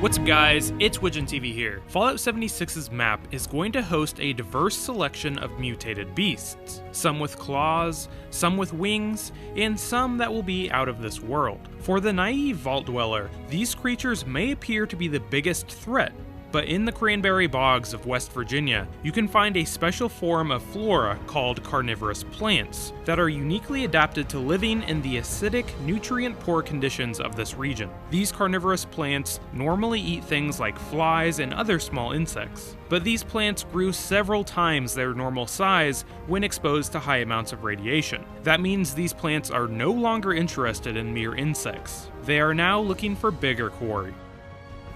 What's up guys, it's Widgeon TV here. Fallout 76's map is going to host a diverse selection of mutated beasts. Some with claws, some with wings, and some that will be out of this world. For the naive Vault Dweller, these creatures may appear to be the biggest threat, but in the cranberry bogs of West Virginia, you can find a special form of flora called carnivorous plants that are uniquely adapted to living in the acidic, nutrient-poor conditions of this region. These carnivorous plants normally eat things like flies and other small insects, but these plants grew several times their normal size when exposed to high amounts of radiation. That means these plants are no longer interested in mere insects. They are now looking for bigger quarry.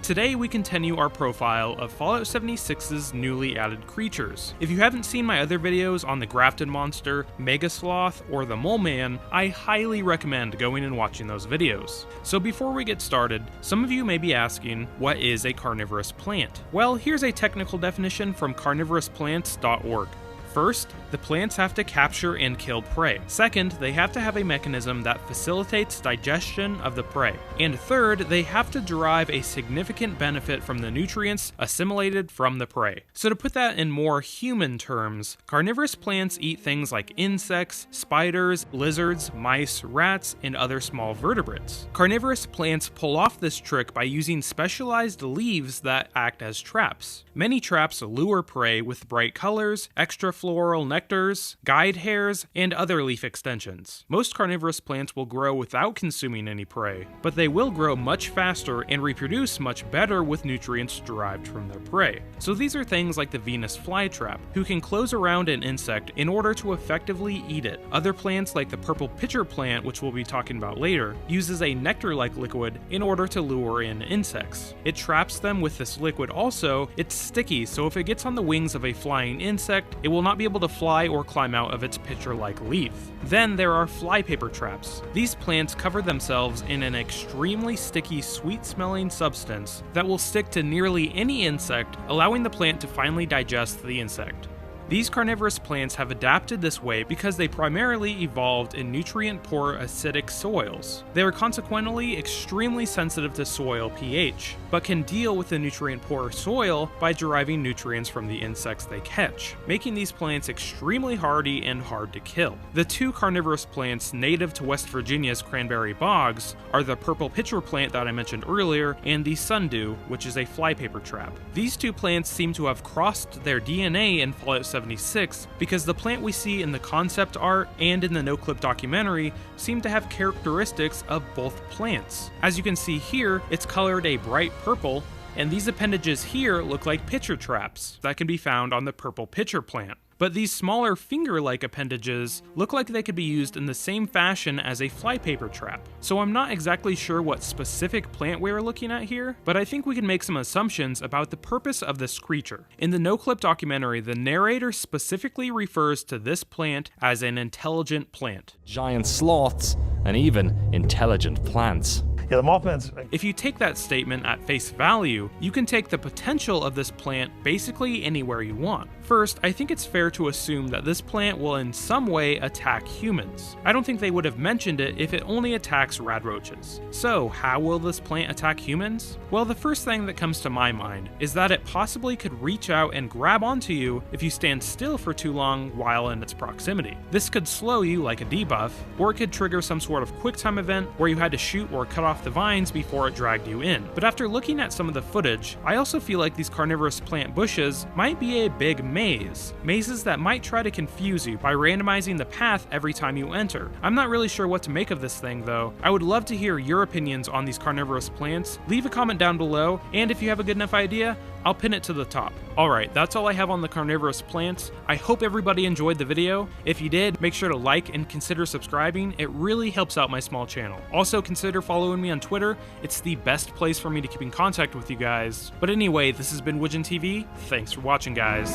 Today we continue our profile of Fallout 76's newly added creatures. If you haven't seen my other videos on the Grafton monster, Mega Sloth, or the Mole Man, I highly recommend going and watching those videos. So before we get started, some of you may be asking, what is a carnivorous plant? Well, here's a technical definition from carnivoروusplants.org. First, the plants have to capture and kill prey. Second, they have to have a mechanism that facilitates digestion of the prey. And third, they have to derive a significant benefit from the nutrients assimilated from the prey. So to put that in more human terms, carnivorous plants eat things like insects, spiders, lizards, mice, rats, and other small vertebrates. Carnivorous plants pull off this trick by using specialized leaves that act as traps. Many traps lure prey with bright colors, extra floral nectars, guide hairs, and other leaf extensions. Most carnivorous plants will grow without consuming any prey, but they will grow much faster and reproduce much better with nutrients derived from their prey. So these are things like the Venus flytrap, who can close around an insect in order to effectively eat it. Other plants like the purple pitcher plant, which we'll be talking about later, uses a nectar-like liquid in order to lure in insects. It traps them with this liquid also. It's sticky, so if it gets on the wings of a flying insect, it will not be able to fly or climb out of its pitcher-like leaf. Then there are flypaper traps. These plants cover themselves in an extremely sticky, sweet-smelling substance that will stick to nearly any insect, allowing the plant to finally digest the insect. These carnivorous plants have adapted this way because they primarily evolved in nutrient-poor acidic soils. They are consequently extremely sensitive to soil pH, but can deal with the nutrient-poor soil by deriving nutrients from the insects they catch, making these plants extremely hardy and hard to kill. The two carnivorous plants native to West Virginia's cranberry bogs are the purple pitcher plant that I mentioned earlier and the sundew, which is a flypaper trap. These two plants seem to have crossed their DNA in Fallout 76 because the plant we see in the concept art and in the no-clip documentary seem to have characteristics of both plants. As you can see here, it's colored a bright purple, and these appendages here look like pitcher traps that can be found on the purple pitcher plant. But these smaller finger-like appendages look like they could be used in the same fashion as a flypaper trap. So I'm not exactly sure what specific plant we're looking at here, but I think we can make some assumptions about the purpose of this creature. In the no-clip documentary, the narrator specifically refers to this plant as an intelligent plant. Giant sloths, and even intelligent plants. Yeah, the Mothman's... If you take that statement at face value, you can take the potential of this plant basically anywhere you want. First, I think it's fair to assume that this plant will in some way attack humans. I don't think they would have mentioned it if it only attacks radroaches. So, how will this plant attack humans? Well, the first thing that comes to my mind is that it possibly could reach out and grab onto you if you stand still for too long while in its proximity. This could slow you like a debuff, or it could trigger some sort of QuickTime event where you had to shoot or cut off the vines before it dragged you in. But after looking at some of the footage, I also feel like these carnivorous plant bushes might be a big maze. Mazes that might try to confuse you by randomizing the path every time you enter. I'm not really sure what to make of this thing though. I would love to hear your opinions on these carnivorous plants. Leave a comment down below, and if you have a good enough idea, I'll pin it to the top. Alright, that's all I have on the carnivorous plants. I hope everybody enjoyed the video. If you did, make sure to like and consider subscribing. It really helps out my small channel. Also, consider following me on Twitter. It's the best place for me to keep in contact with you guys. But anyway, this has been Widgeon TV. Thanks for watching, guys.